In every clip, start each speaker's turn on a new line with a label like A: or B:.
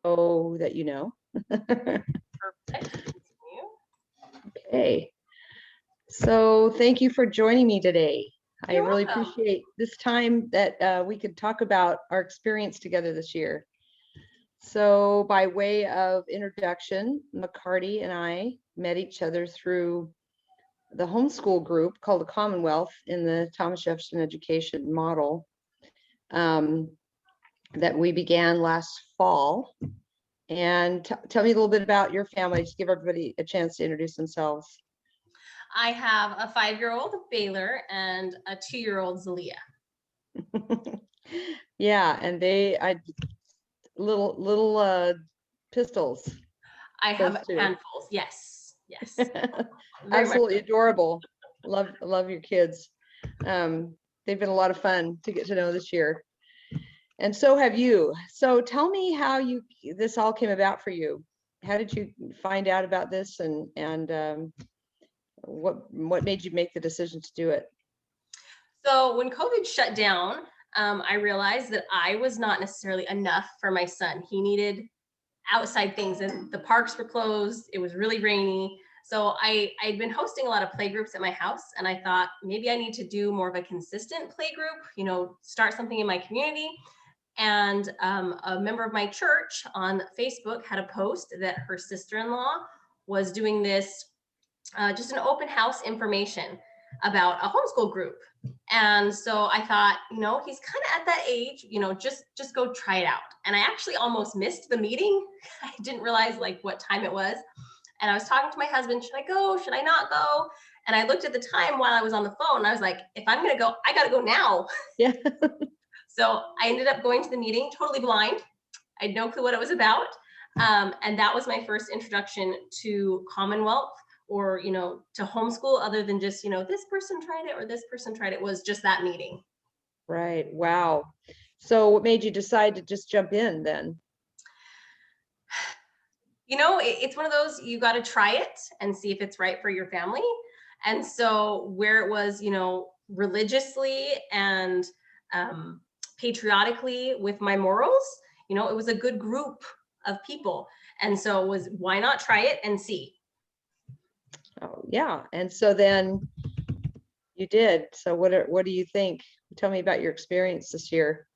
A: Oh, that you know.
B: Perfect. Continue.
A: Okay. So thank you for joining me today. I
B: You're
A: really
B: welcome.
A: appreciate this time that we could talk about our experience together this year. So by way of introduction, McCarty and I met each other through the homeschool group called the Commonwealth in the Thomas Jefferson Education Model that we began last fall. And tell me a little bit about your family, just give everybody a chance to introduce themselves.
B: I have a 5-year-old Baylor and a 2-year-old Zalia.
A: Yeah, and little pistols.
B: I
A: Those
B: have
A: two.
B: handfuls. Yes. Yes. Very much.
A: Absolutely adorable. Love your kids. They've been a lot of fun to get to know this year. And so have you. So tell me how this all came about for you. How did you find out about this, and what made you make the decision to do it?
B: So when COVID shut down, I realized that I was not necessarily enough for my son. He needed outside things, and the parks were closed. It was really rainy. So I'd been hosting a lot of play groups at my house, and I thought maybe I need to do more of a consistent play group, start something in my community. And a member of my church on Facebook had a post that her sister-in-law was doing this, just an open house information about a homeschool group. And so I thought, he's kind of at that age, just go try it out. And I actually almost missed the meeting. I didn't realize what time it was. And I was talking to my husband, should I go? Should I not go? And I looked at the time while I was on the phone, and I was like, if I'm going to go, I got to go now.
A: Yeah.
B: So I ended up going to the meeting totally blind. I had no clue what it was about. And that was my first introduction to Commonwealth, or, to homeschool, other than just, this person tried it or this person tried it, was just that meeting.
A: Right. Wow. So what made you decide to just jump in then?
B: It's one of those, you got to try it and see if it's right for your family. And so where it was, religiously and patriotically with my morals, it was a good group of people. And so it was, why not try it and see?
A: Oh, yeah. And so then you did. So what do you think? Tell me about your experience this year.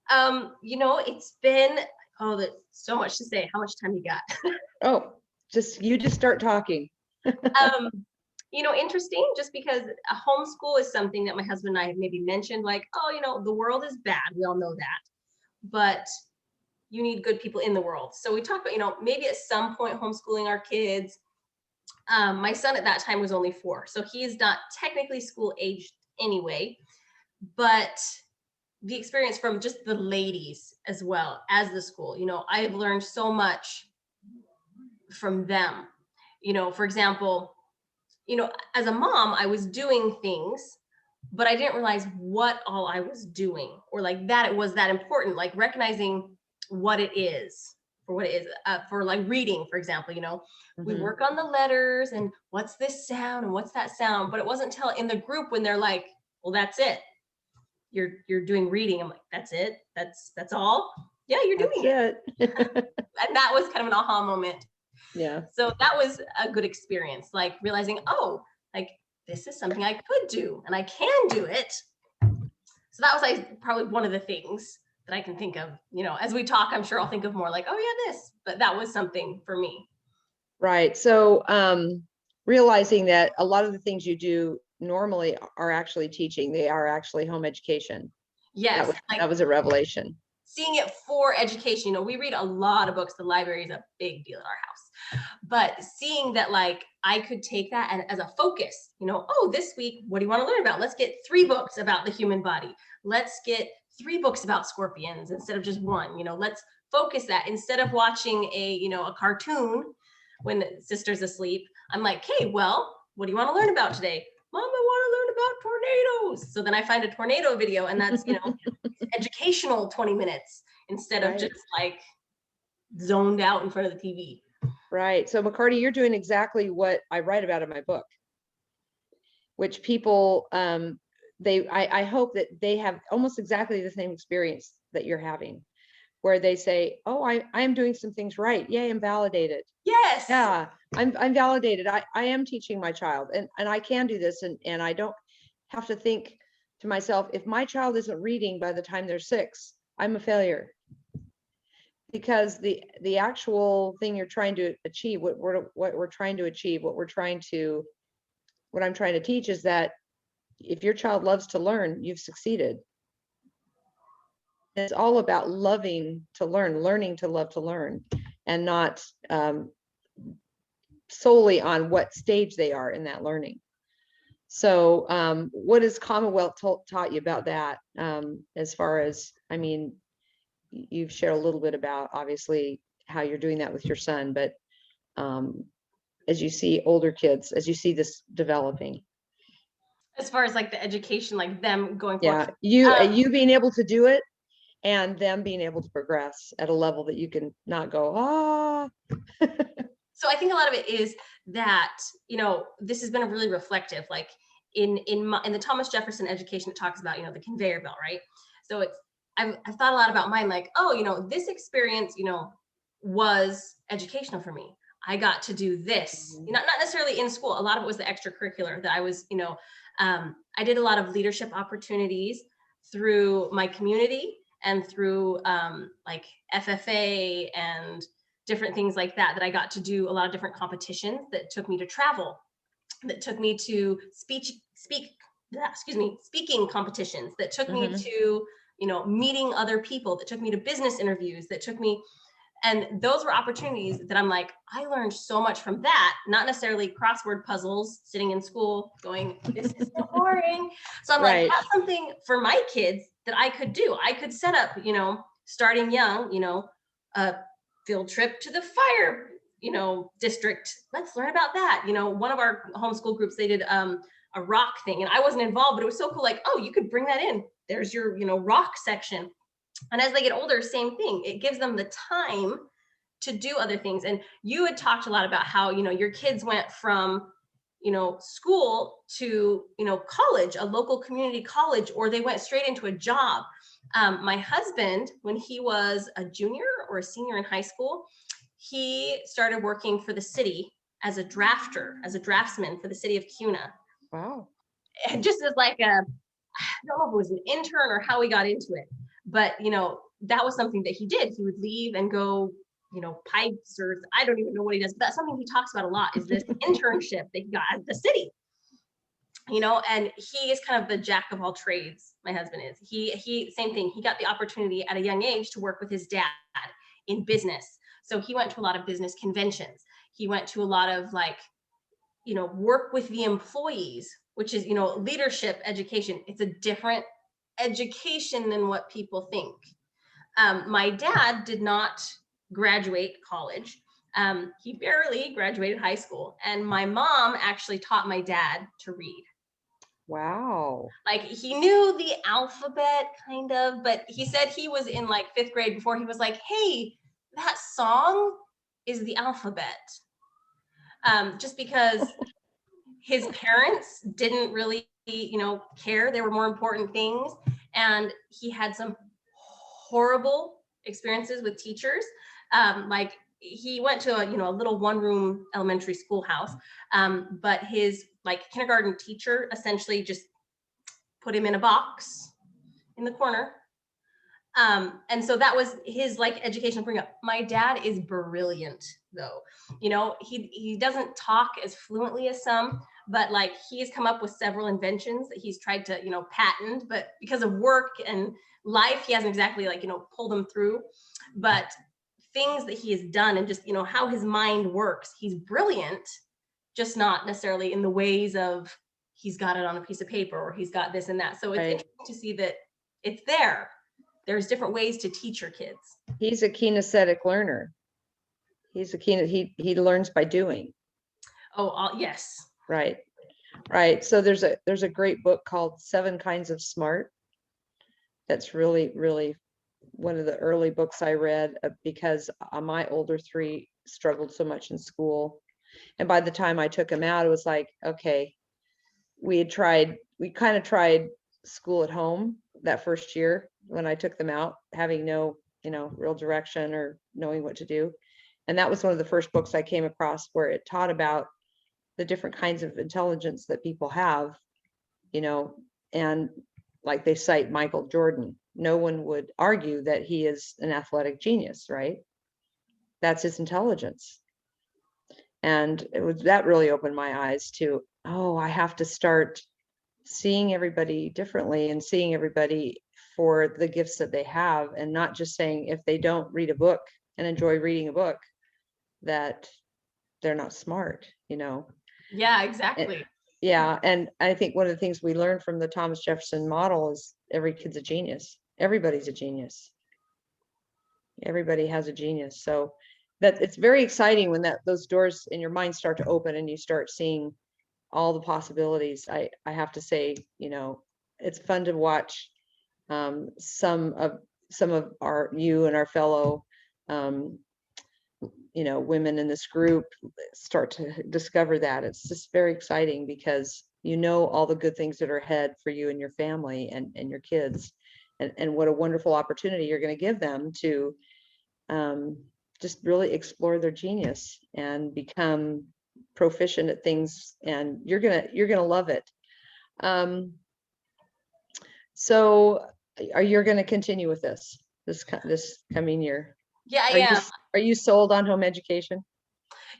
B: It's been, there's so much to say. How much time you got?
A: Oh, you just start talking.
B: Interesting, just because a homeschool is something that my husband and I have maybe mentioned, the world is bad. We all know that. But you need good people in the world. So we talked about, maybe at some point homeschooling our kids. My son at that time was only 4, so he is not technically school aged anyway, but the experience from just the ladies as well as the school, I've learned so much from them. For example, as a mom, I was doing things, but I didn't realize what all I was doing, or that it was that important, recognizing what it is for what it is, for reading, for example, we work on the letters and what's this sound and what's that sound, but it wasn't until in the group when they're like, well, that's it. You're doing reading. I'm like, that's it. That's all. Yeah, you're doing it. And that was kind of an aha moment.
A: Yeah.
B: So that was a good experience, realizing, this is something I could do and I can do it. So that was probably one of the things that I can think of, as we talk. I'm sure I'll think of more oh yeah, this, but that was something for me.
A: Right. So realizing that a lot of the things you do normally are actually teaching, they are actually home education.
B: Yes.
A: That was a revelation.
B: Seeing it for education, we read a lot of books. The library is a big deal at our house, but seeing that I could take that and as a focus, this week, what do you want to learn about? Let's get 3 books about the human body. Let's get 3 books about scorpions instead of just 1. Let's focus that instead of watching a cartoon when the sister's asleep. I'm like, hey, well, what do you want to learn about today? Mom, I want to learn about tornadoes. So then I find a tornado video, and that's, educational 20 minutes instead of just zoned out in front of the TV.
A: Right. So McCarty, you're doing exactly what I write about in my book, which people, I hope that they have almost exactly the same experience that you're having, where they say, oh, I am doing some things right. Yay, I'm validated.
B: Yes.
A: Yeah, I'm validated. I am teaching my child, and I can do this, and I don't have to think to myself, if my child isn't reading by the time they're 6, I'm a failure. Because the actual thing you're trying to achieve, what we're trying to achieve, what I'm trying to teach is that if your child loves to learn, you've succeeded. It's all about loving to learn, learning to love to learn, and not solely on what stage they are in that learning. So what has Commonwealth taught you about that? As far as, I mean, you've shared a little bit about obviously how you're doing that with your son, but as you see older kids, as you see this developing.
B: As far as like the education, like them going
A: Yeah,
B: forward.
A: you being able to do it, and them being able to progress at a level that you can not go, ah.
B: So I think a lot of it is that, you know, this has been really reflective, like in the Thomas Jefferson education, it talks about, you know, the conveyor belt, right? So it's, I've thought a lot about mine, like, oh, you know, this experience, you know, was educational for me. I got to do this, not necessarily in school. A lot of it was the extracurricular that I was, you know, I did a lot of leadership opportunities through my community and through like FFA and different things like that, that I got to do a lot of different competitions that took me to travel, that took me to speaking competitions, that took me to, you know, meeting other people, that took me to business interviews, that took me, and those were opportunities that I'm like, I learned so much from that, not necessarily crossword puzzles, sitting in school going, this is so boring. So I'm
A: Right.
B: like, that's something for my kids that I could do. I could set up, you know, starting young, you know, a field trip to the fire, you know, district. Let's learn about that. You know, one of our homeschool groups, they did a rock thing, and I wasn't involved, but it was so cool. Like, oh, you could bring that in. There's your, you know, rock section. And as they get older, same thing. It gives them the time to do other things. And you had talked a lot about how, you know, your kids went from, you know, school to, you know, college, a local community college, or they went straight into a job. My husband, when he was a junior or a senior in high school, he started working for the city as a drafter, as a draftsman for the city of Cuna.
A: Wow.
B: And just as like a, I don't know if it was an intern or how he got into it, but, you know, that was something that he did. He would leave and go, you know, pipes, or I don't even know what he does, but that's something he talks about a lot, is this internship that he got at the city, you know. And he is kind of the jack of all trades. My husband is, he same thing. He got the opportunity at a young age to work with his dad in business. So he went to a lot of business conventions. He went to a lot of, like, you know, work with the employees, which is, you know, leadership education. It's a different education than what people think. My dad did not graduate college. He barely graduated high school. And my mom actually taught my dad to read.
A: Wow.
B: Like, he knew the alphabet kind of, but he said he was in like 5th grade before he was like, hey, that song is the alphabet. Just because his parents didn't really, you know, care. There were more important things. And he had some horrible experiences with teachers. Like, he went to a, you know, a little 1-room elementary schoolhouse, but his like kindergarten teacher essentially just put him in a box in the corner. And so that was his like educational bring up. My dad is brilliant though. You know, he doesn't talk as fluently as some, but like, he's come up with several inventions that he's tried to, you know, patent, but because of work and life, he hasn't exactly, like, you know, pulled them through. But things that he has done, and just, you know, how his mind works, he's brilliant, just not necessarily in the ways of he's got it on a piece of paper or he's got this and that. So it's interesting to see that it's there. There's different ways to teach your kids.
A: He's a kinesthetic learner. He's a he learns by doing.
B: Oh, yes.
A: Right. Right. So there's a great book called 7 Kinds of Smart. That's really, really one of the early books I read, because my older 3 struggled so much in school. And by the time I took them out, it was like, okay, we kind of tried school at home that first year when I took them out, having no real direction or knowing what to do. And that was one of the first books I came across where it taught about the different kinds of intelligence that people have, and like they cite Michael Jordan. No one would argue that he is an athletic genius, right? That's his intelligence. And that really opened my eyes to, oh, I have to start seeing everybody differently and seeing everybody for the gifts that they have, and not just saying if they don't read a book and enjoy reading a book that they're not smart.
B: Yeah, exactly.
A: Yeah, and I think one of the things we learned from the Thomas Jefferson model is every kid's a genius. Everybody's a genius. Everybody has a genius. So that it's very exciting when those doors in your mind start to open and you start seeing all the possibilities. I have to say, it's fun to watch some of you and our fellow women in this group start to discover that. It's just very exciting because all the good things that are ahead for you and your family and your kids, and what a wonderful opportunity you're going to give them to just really explore their genius and become proficient at things, and you're gonna love it. So are you going to continue with this coming year?
B: Yeah, I am.
A: Are you sold on home education?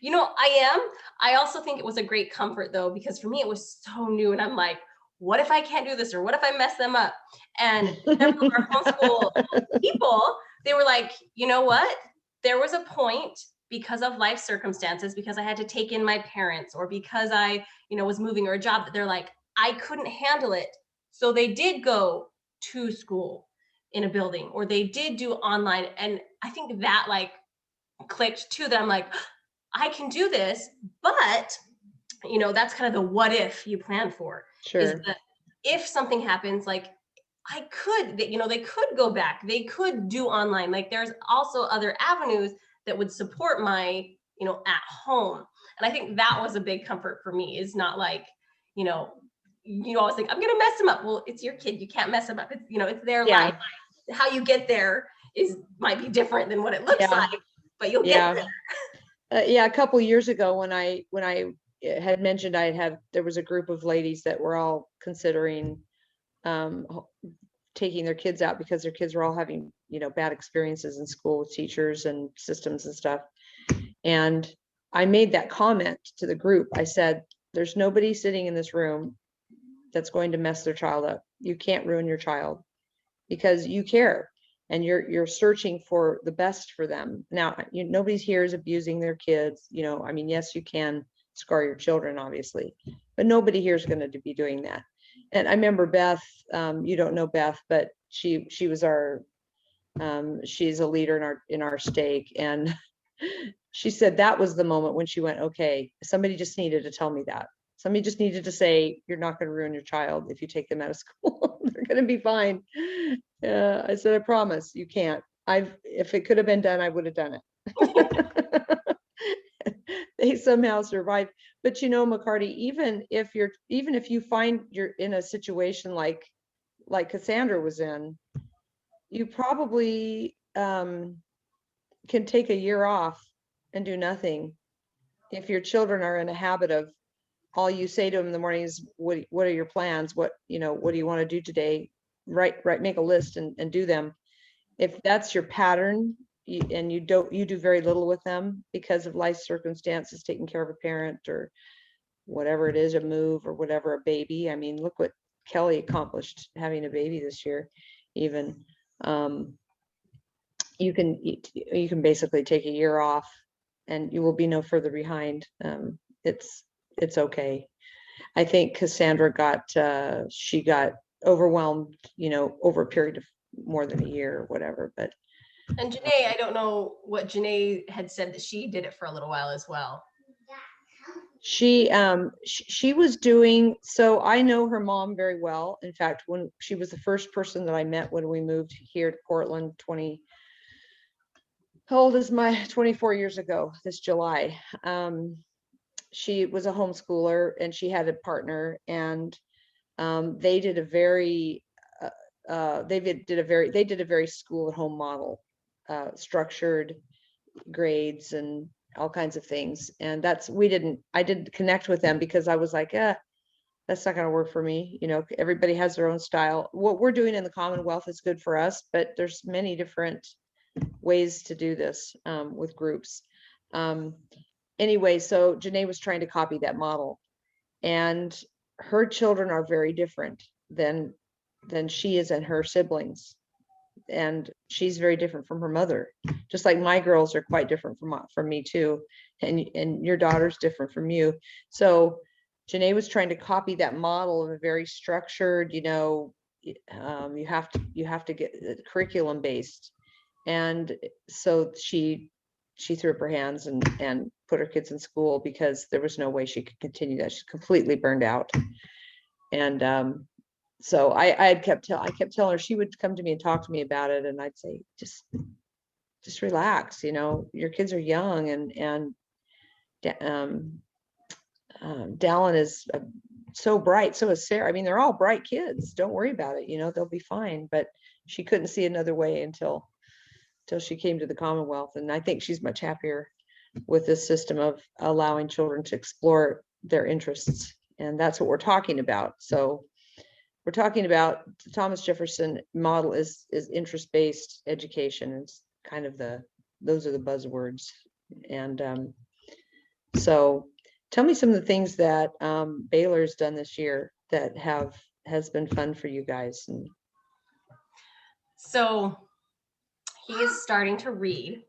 B: I am. I also think it was a great comfort though, because for me it was so new, and I'm like, what if I can't do this, or what if I mess them up? And several of our homeschool people, they were like, you know what? There was a point, because of life circumstances, because I had to take in my parents, or because I, was moving, or a job, that they're like, I couldn't handle it. So they did go to school in a building, or they did do online. And I think that like clicked too, that I'm like, I can do this, but that's kind of the what if you plan for.
A: Sure.
B: Is that if something happens, like they could go back, they could do online. Like there's also other avenues that would support my, at home. And I think that was a big comfort for me, is not like, you always think I'm going to mess them up. Well, it's your kid. You can't mess them up. It's, it's their life. How you get there might be different than what it looks like, but you'll get there.
A: A couple of years ago when I had mentioned there was a group of ladies that were all considering taking their kids out because their kids were all having, bad experiences in school with teachers and systems and stuff. And I made that comment to the group. I said, there's nobody sitting in this room that's going to mess their child up. You can't ruin your child because you care and you're searching for the best for them. Now, nobody's here is abusing their kids. Yes, you can scar your children, obviously, but nobody here is going to be doing that. And I remember Beth, you don't know Beth, but she was she's a leader in our stake. And she said that was the moment when she went, okay, somebody just needed to tell me that. Somebody just needed to say, you're not going to ruin your child if you take them out of school. They're going to be fine. I said, I promise you can't. If it could have been done, I would have done it. They somehow survived. But McCarty, even if you find you're in a situation like Cassandra was in, you probably can take a year off and do nothing. If your children are in a habit of all you say to them in the morning is, what are your plans? What do you want to do today? Right. Make a list and do them. If that's your pattern, and you do very little with them because of life circumstances, taking care of a parent or whatever it is, a move or whatever, a baby. I mean, look what Kelly accomplished having a baby this year, even. You can basically take a year off and you will be no further behind. It's okay. I think Cassandra got overwhelmed, over a period of more than a year or whatever, but.
B: And Janae, I don't know what Janae had said, that she did it for a little while as well.
A: She was doing, so I know her mom very well. In fact, when she was the first person that I met when we moved here to Portland, how old is my 24 years ago this July. She was a homeschooler and she had a partner, and they did a very school at home model. structured grades and all kinds of things. And I didn't connect with them because I was like, that's not going to work for me. Everybody has their own style. What we're doing in the Commonwealth is good for us, but there's many different ways to do this with groups. Anyway, so Janae was trying to copy that model, and her children are very different than she is and her siblings. And she's very different from her mother, just like my girls are quite different from me too. And your daughter's different from you. So Janae was trying to copy that model of a very structured, you have to get curriculum based. And so she threw up her hands and put her kids in school because there was no way she could continue that. She's completely burned out. And so I kept telling her, she would come to me and talk to me about it, and I'd say, just relax, your kids are young, and Dallin is so bright, so is Sarah. I mean, they're all bright kids. Don't worry about it, they'll be fine. But she couldn't see another way until she came to the Commonwealth, and I think she's much happier with this system of allowing children to explore their interests, and that's what we're talking about. So we're talking about the Thomas Jefferson model is interest-based education. It's kind of those are the buzzwords. And so tell me some of the things that Baylor's done this year that has been fun for you guys.
B: So he is starting to read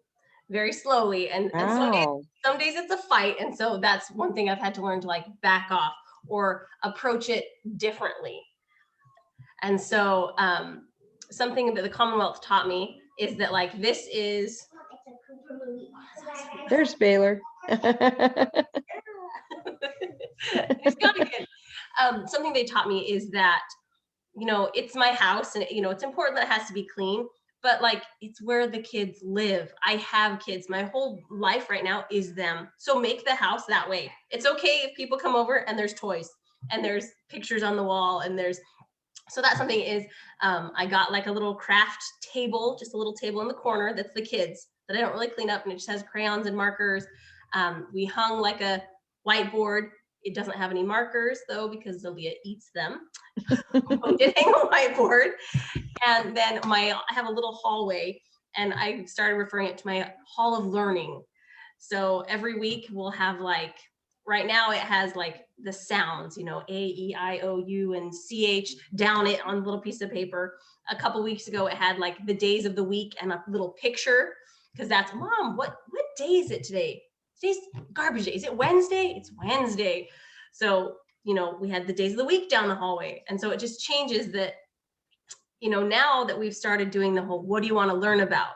B: very slowly, and
A: Wow.
B: some days it's a fight. And so that's one thing I've had to learn, to like back off or approach it differently. And so something that the Commonwealth taught me is that, like, this is,
A: there's Baylor.
B: It's kind of good. Something they taught me is that, it's my house, and it's important that it has to be clean, but like, it's where the kids live. I have kids. My whole life right now is them. So make the house that way. It's okay if people come over and there's toys and there's pictures on the wall, and so that's something is, I got like a little craft table, just a little table in the corner that's the kids, that I don't really clean up, and it just has crayons and markers. We hung like a whiteboard. It doesn't have any markers though, because Aaliyah eats them. We did hang a whiteboard. And then I have a little hallway, and I started referring it to my hall of learning. So every week we'll have, like, right now it has like the sounds, A, E, I, O, U, and CH down it on a little piece of paper. A couple weeks ago, it had like the days of the week and a little picture, because that's, Mom, what day is it today? Today's garbage day. Is it Wednesday? It's Wednesday. So, we had the days of the week down the hallway. And so it just changes that, now that we've started doing the whole, what do you want to learn about?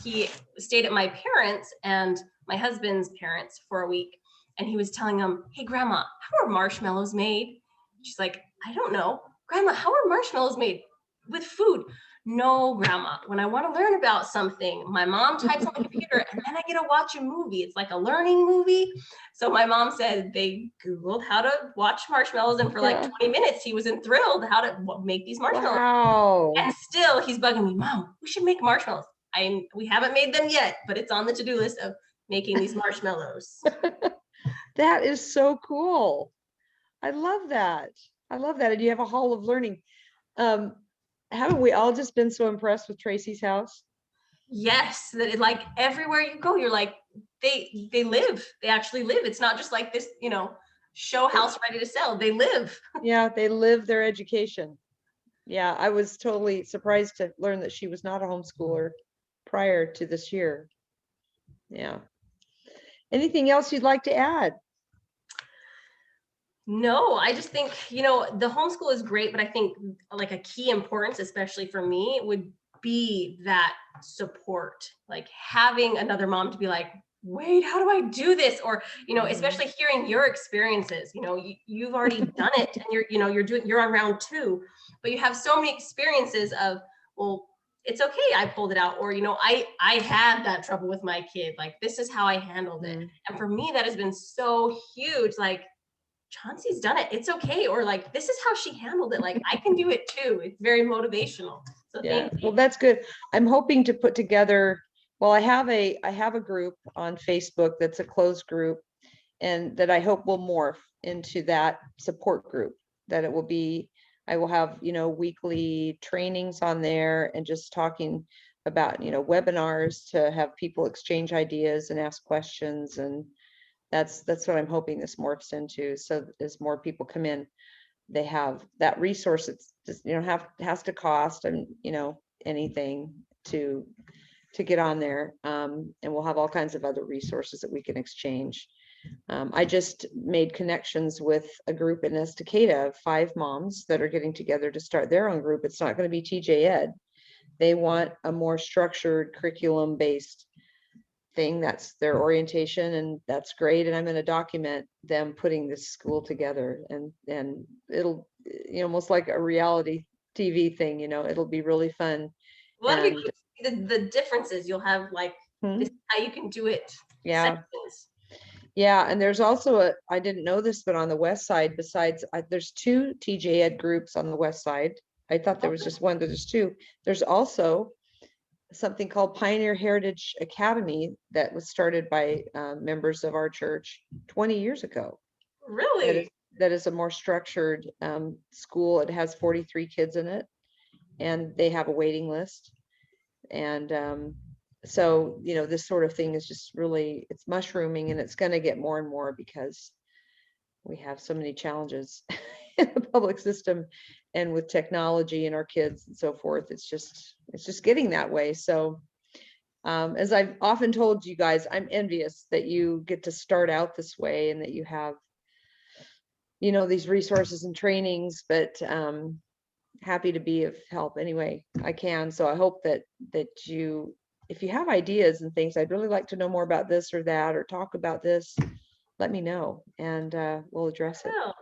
B: He stayed at my parents' and my husband's parents for a week. And he was telling them, hey, Grandma, how are marshmallows made? She's like, I don't know. Grandma, how are marshmallows made? With food. No, Grandma, when I want to learn about something, my mom types on the computer, and then I get to watch a movie. It's like a learning movie. So my mom said they Googled how to watch marshmallows, and for like 20 minutes, he was enthralled how to make these marshmallows.
A: Wow.
B: And still he's bugging me, Mom, we should make marshmallows. We haven't made them yet, but it's on the to-do list of making these marshmallows.
A: That is so cool. I love that. And you have a hall of learning. Haven't we all just been so impressed with Tracy's house?
B: Yes, that it, like, everywhere you go, you're like, they live. They actually live. It's not just like this, show house ready to sell. They live.
A: Yeah, they live their education. Yeah, I was totally surprised to learn that she was not a homeschooler prior to this year. Yeah. Anything else you'd like to add?
B: No, I just think, the homeschool is great, but I think like a key importance, especially for me, would be that support, like having another mom to be like, wait, how do I do this? Or, especially hearing your experiences, you've already done it, and you're on round 2, but you have so many experiences of, well, it's okay, I pulled it out, or, I had that trouble with my kid, like, this is how I handled it. And for me, that has been so huge, like, Chauncey's done it, it's okay, or like, this is how she handled it, like, I can do it too. It's very motivational. So
A: Yeah,
B: thank you.
A: well, that's good. I'm hoping to put together, well, I have a group on Facebook that's a closed group, and that I hope will morph into that support group, that it will be, I will have, weekly trainings on there and just talking about, webinars to have people exchange ideas and ask questions. And that's what I'm hoping this morphs into. So as more people come in, they have that resource. It's just, has to cost and, anything to get on there. And we'll have all kinds of other resources that we can exchange. I just made connections with a group in Estacada of 5 moms that are getting together to start their own group. It's not going to be TJ Ed. They want a more structured curriculum based thing. That's their orientation, and that's great. And I'm going to document them putting this school together, and it'll, almost like a reality TV thing, it'll be really fun.
B: Well, that'd be
A: And
B: cool to see the differences. You'll have like this, how you can do it.
A: yeah.
B: Sections.
A: Yeah, and there's also I didn't know this, but on the west side, besides, there's 2 TJ Ed groups on the west side. I thought there was just one, but there's 2. There's also something called Pioneer Heritage Academy that was started by members of our church 20 years ago.
B: Really?
A: That is a more structured school. It has 43 kids in it, and they have a waiting list. And so, this sort of thing is just really, it's mushrooming, and it's going to get more and more because we have so many challenges in the public system and with technology and our kids and so forth. It's just getting that way. So as I've often told you guys, I'm envious that you get to start out this way and that you have, these resources and trainings, but happy to be of help any way I can. So I hope that you, if you have ideas and things, I'd really like to know more about this or that, or talk about this, let me know, and we'll address it.
B: Oh,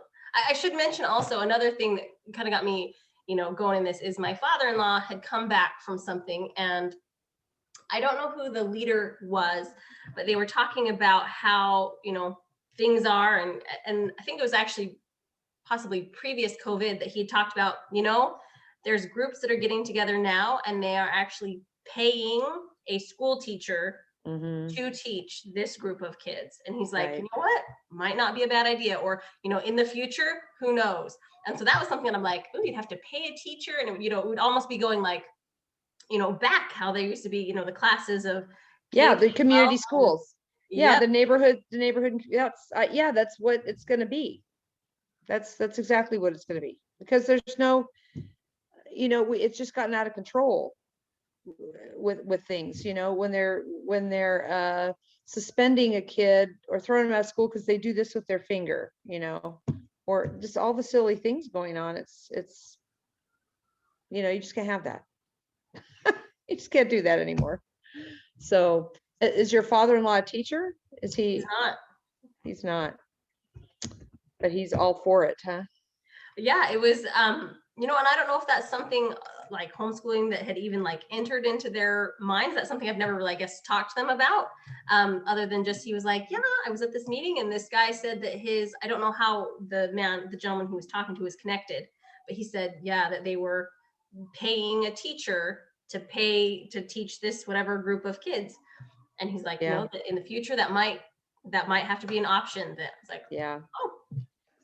B: I should mention also another thing that kind of got me, going in this is my father-in-law had come back from something, and I don't know who the leader was, but they were talking about how, things are, and I think it was actually possibly previous COVID that he talked about, there's groups that are getting together now and they are actually paying a school teacher to teach this group of kids. And he's like,
A: Right.
B: you know what, might not be a bad idea, or, in the future, who knows? And so that was something that I'm like, oh, you'd have to pay a teacher, and it would almost be going like, back how there used to be, the classes of
A: the community
B: K-12.
A: schools.
B: Yep.
A: The neighborhood, that's what it's going to be. That's exactly what it's going to be, because there's no, it's just gotten out of control with things, when they're suspending a kid or throwing them out of school because they do this with their finger, or just all the silly things going on. It's you just can't have that. You just can't do that anymore. So is your father-in-law a teacher? Is he?
B: He's not.
A: He's not, but he's all for it, huh?
B: Yeah, it was, and I don't know if that's something like homeschooling that had even like entered into their minds. That's something I've never really, I guess, talked to them about, other than just, he was like, yeah, I was at this meeting and this guy said that I don't know how the gentleman who was talking to was connected, but he said, yeah, that they were paying a teacher to teach this whatever group of kids. And he's like, that in the future, that might have to be an option. That it's like, oh.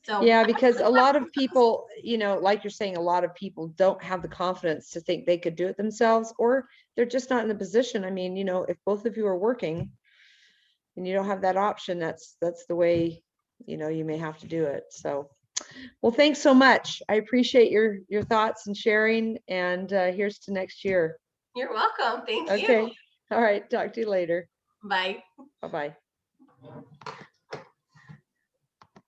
B: So
A: yeah, because a lot of people, like you're saying, a lot of people don't have the confidence to think they could do it themselves, or they're just not in the position. I mean, if both of you are working and you don't have that option, that's the way, you may have to do it. So, well, thanks so much. I appreciate your thoughts and sharing, and here's to next year.
B: You're welcome. Thank you.
A: Okay. All right. Talk to you later.
B: Bye.
A: Bye-bye.